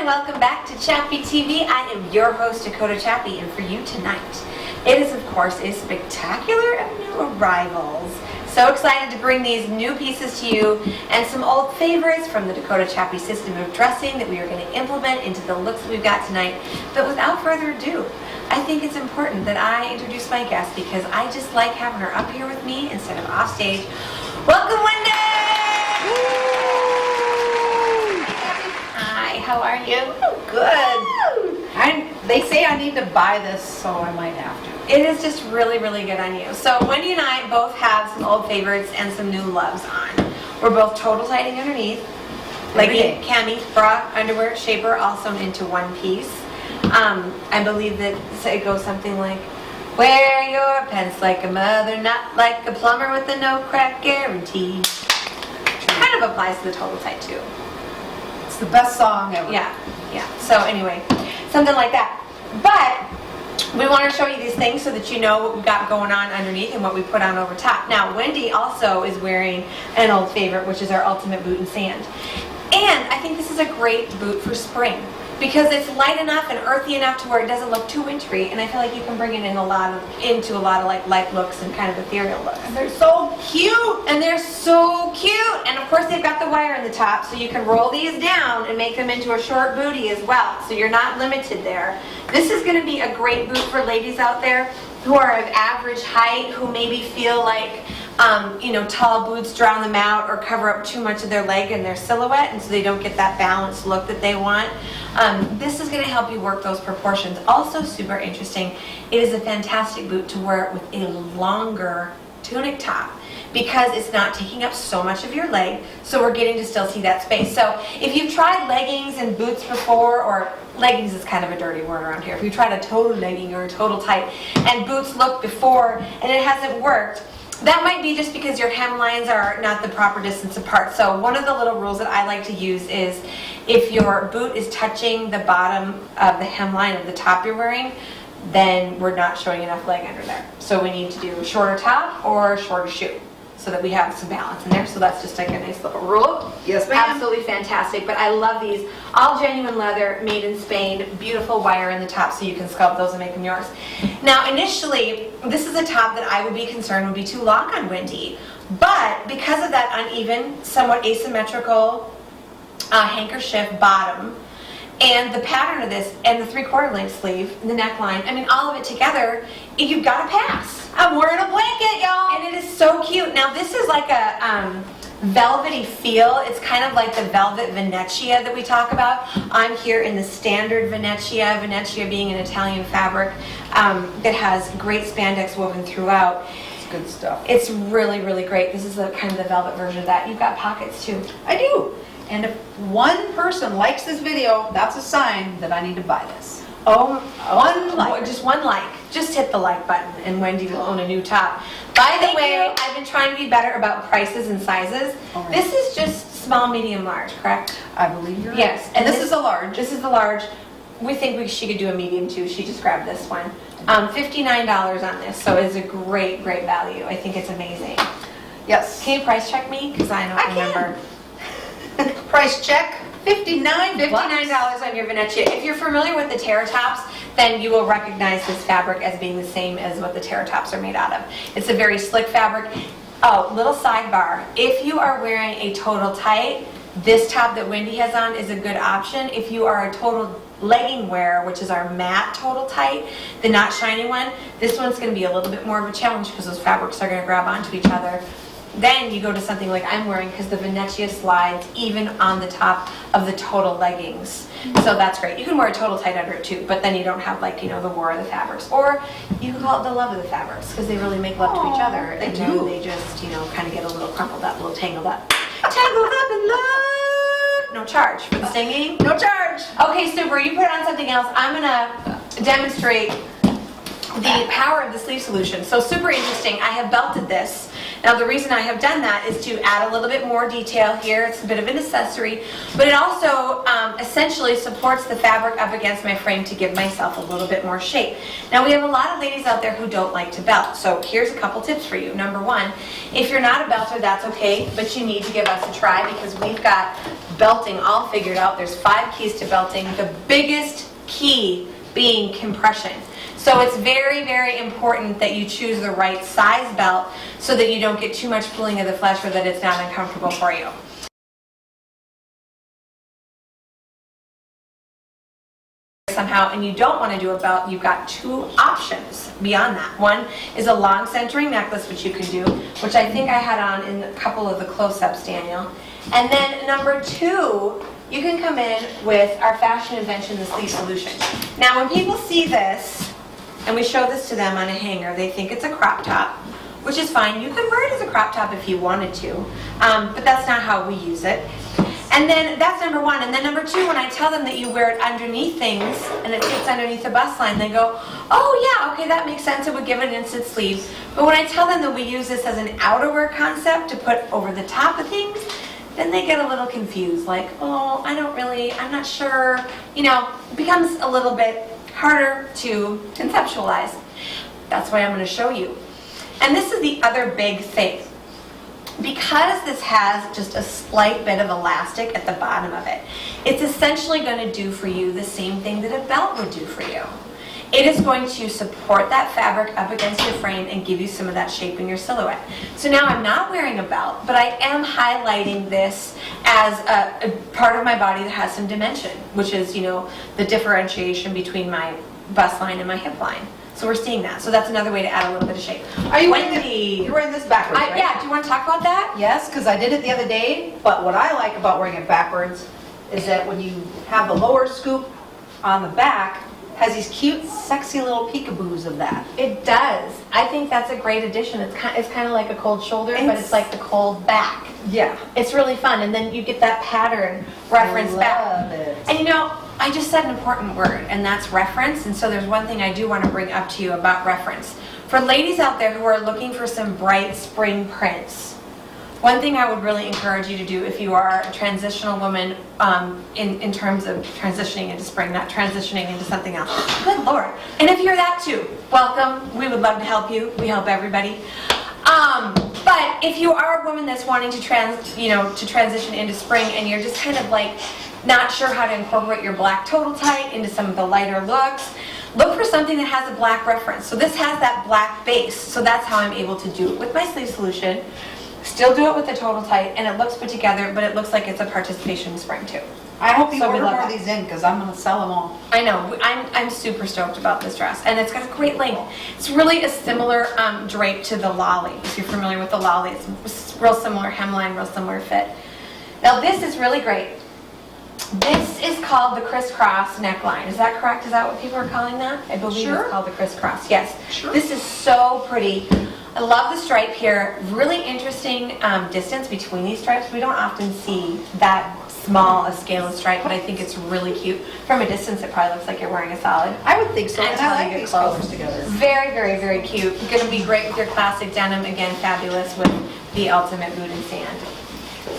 and welcome back to Chappy TV. I am your host, Dakota Chappy, and for you tonight, it is of course a spectacular of new arrivals. So excited to bring these new pieces to you and some old favorites from the Dakota Chappy system of dressing that we are going to implement into the looks that we've got tonight. But without further ado, I think it's important that I introduce my guest because I just like having her up here with me instead of off stage. Welcome, Wendy! Hi, how are you? Good. They say I need to buy this, so I might have to. It is just really, really good on you. So Wendy and I both have some old favorites and some new loves on. We're both total tighting underneath, legging, cami, bra, underwear, shaper, all sewn into one piece. I believe that it goes something like, wear your pants like a mother, not like a plumber with a no crack guarantee. Kind of applies to the total tight too. It's the best song ever. Yeah. So anyway, something like that. But we want to show you these things so that you know what we've got going on underneath and what we put on over top. Now, Wendy also is wearing an old favorite, which is our ultimate boot in sand. And I think this is a great boot for spring because it's light enough and earthy enough to where it doesn't look too wintry, and I feel like you can bring it in into a lot of like light looks and kind of ethereal looks. And they're so cute! And they're so cute! And of course they've got the wire in the top, so you can roll these down and make them into a short bootie as well. So you're not limited there. This is going to be a great boot for ladies out there who are of average height, who maybe feel like tall boots drown them out or cover up too much of their leg and their silhouette, and so they don't get that balanced look that they want. This is going to help you work those proportions. Also super interesting, it is a fantastic boot to wear with a longer tunic top because it's not taking up so much of your leg, so we're getting to still see that space. So if you've tried leggings and boots before, or leggings is kind of a dirty word around here, if you tried a total legging or a total tight and boots look before and it hasn't worked, that might be just because your hemlines are not the proper distance apart. So one of the little rules that I like to use is if your boot is touching the bottom of the hemline of the top you're wearing, then we're not showing enough leg under there. So we need to do a shorter top or a shorter shoe so that we have some balance in there. So that's just like a nice little rule. Yes, ma'am. Absolutely fantastic. But I love these. All genuine leather, made in Spain, beautiful wire in the top so you can sculpt those and make them yours. Now initially, this is a top that I would be concerned would be too long on Wendy. But because of that uneven, somewhat asymmetrical handkerchief bottom, and the pattern of this, and the 3/4 length sleeve, the neckline, I mean all of it together, you've got to pass. I'm wearing a blanket, y'all! And it is so cute. Now this is like a velvety feel. It's kind of like the velvet Venezia that we talk about. I'm here in the standard Venezia, Venezia being an Italian fabric that has great spandex woven throughout. It's good stuff. It's really, really great. This is kind of the velvet version of that. You've got pockets too. I do. And if one person likes this video, that's a sign that I need to buy this. Just one like. Just hit the like button and Wendy will own a new top. By the way, I've been trying to be better about prices and sizes. Right. This is just small, medium, large, correct? I believe you're right. Yes. And this is a large. This is the large. We think she could do a medium too. She just grabbed this one. $59 on this, so it's a great, great value. I think it's amazing. Yes. Can you price check me? Because I don't remember. Price check. $59 on your Venezia. If you're familiar with the terra tops, then you will recognize this fabric as being the same as what the terra tops are made out of. It's a very slick fabric. Oh, little sidebar. If you are wearing a total tight, this top that Wendy has on is a good option. If you are a total legging wearer, which is our matte total tight, the not shiny one, this one's going to be a little bit more of a challenge because those fabrics are going to grab onto each other. Then you go to something like I'm wearing because the Venezia slides even on the top of the total leggings. So that's great. You can wear a total tight under it too, but then you don't have like, the war of the fabrics. Or you can call it the love of the fabrics because they really make love to each other. They and do. then they just, kind of get a little crumpled up, a little tangled up. Tangled up in love! No charge for the singing. No charge. Okay, super. You put on something else. I'm going to demonstrate the power of the sleeve solution. So super interesting. I have belted this. Now the reason I have done that is to add a little bit more detail here. It's a bit of an accessory, but it also essentially supports the fabric up against my frame to give myself a little bit more shape. Now we have a lot of ladies out there who don't like to belt, so here's a couple tips for you. Number one, if you're not a belter, that's okay, but you need to give us a try because we've got belting all figured out. There's 5 keys to belting. The biggest key being compression. So it's very, very important that you choose the right size belt so that you don't get too much pulling of the flesh or that it's not uncomfortable for you. Somehow, and you don't want to do a belt, you've got 2 options beyond that. One is a long centering necklace, which you can do, which I think I had on in a couple of the close-ups, Daniel. And then number 2, you can come in with our fashion invention, the sleeve solution. Now, when people see this, and we show this to them on a hanger, they think it's a crop top, which is fine. You could wear it as a crop top if you wanted to, but that's not how we use it. And then that's number 1. And then number 2, when I tell them that you wear it underneath things and it fits underneath the bust line, they go, oh yeah, okay, that makes sense. It would give it an instant sleeve. But when I tell them that we use this as an outerwear concept to put over the top of things, then they get a little confused, like, oh, I'm not sure. You know, it becomes a little bit harder to conceptualize. That's why I'm going to show you. And this is the other big thing. Because this has just a slight bit of elastic at the bottom of it, it's essentially going to do for you the same thing that a belt would do for you. It is going to support that fabric up against your frame and give you some of that shape in your silhouette. So now I'm not wearing a belt, but I am highlighting this as a part of my body that has some dimension, which is, you know, the differentiation between my bust line and my hip line. So we're seeing that. So that's another way to add a little bit of shape. Are you Wendy? You're wearing this backwards, right? Yeah, do you want to talk about that? Yes, because I did it the other day, but what I like about wearing it backwards is that when you have the lower scoop on the back, has these cute, sexy little peekaboos of that. It does. I think that's a great addition. It's kind of like a cold shoulder, but it's like the cold back. Yeah. It's really fun, and then you get that pattern reference back. Love it. And you know, I just said an important word, and that's reference, and so there's one thing I do want to bring up to you about reference. For ladies out there who are looking for some bright spring prints, one thing I would really encourage you to do if you are a transitional woman in terms of transitioning into spring, not transitioning into something else. Good Lord. And if you're that too, welcome. We would love to help you. We help everybody. But if you are a woman that's wanting to transition into spring and you're just kind of like not sure how to incorporate your black total tight into some of the lighter looks, look for something that has a black reference. So this has that black base, so that's how I'm able to do it with my sleeve solution. Still do it with the total tight, and it looks put together, but it looks like it's a participation in spring too. I hope you So we order love more of that. these in, because I'm going to sell them all. I know, I'm super stoked about this dress, and it's got a great length. It's really a similar drape to the lolly. If you're familiar with the lolly, it's real similar hemline, real similar fit. Now this is really great. This is called the crisscross neckline. Is that correct? Is that what people are calling that? I believe Sure. it's called the crisscross. Yes. Sure. This is so pretty. I love the stripe here. Really interesting distance between these stripes. We don't often see that small a scale of stripe, but I think it's really cute. From a distance, it probably looks like you're wearing a solid. I would think so, and Until I you like get these close. colors together. Very, very, very cute. Going to be great with your classic denim. Again, fabulous with the ultimate boot and sand.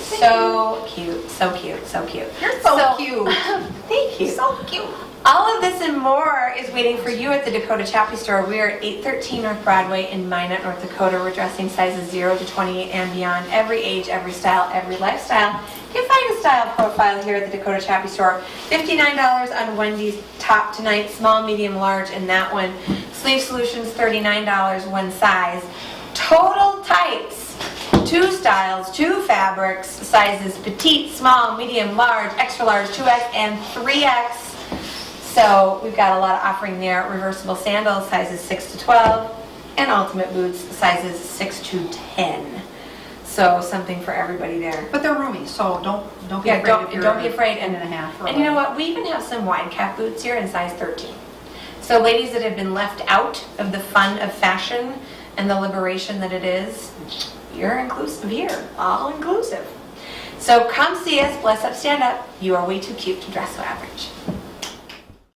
So cute, so cute, so cute. You're so cute. Thank you. So cute. All of this and more is waiting for you at the Dakota Chappy store. We are at 813 North Broadway in Minot, North Dakota. We're dressing sizes 0 to 28 and beyond. Every age, every style, every lifestyle. You can find a style profile here at the Dakota Chappy store. $59 on Wendy's top tonight, small, medium, large, and that one. Sleeve solutions, $39 one size. Total tights, 2 styles, 2 fabrics, sizes petite, small, medium, large, extra large, 2X, and 3X. So we've got a lot of offering there. Reversible sandals, sizes 6 to 12, and ultimate boots, sizes 6 to 10. So something for everybody there. But they're roomy, so don't be Yeah, afraid if you're don't be afraid. 10.5. And you know what? We even have some wide cap boots here in size 13. So ladies that have been left out of the fun of fashion and the liberation that it is, you're inclusive here, all inclusive. So come see us, bless up, stand up. You are way too cute to dress so average.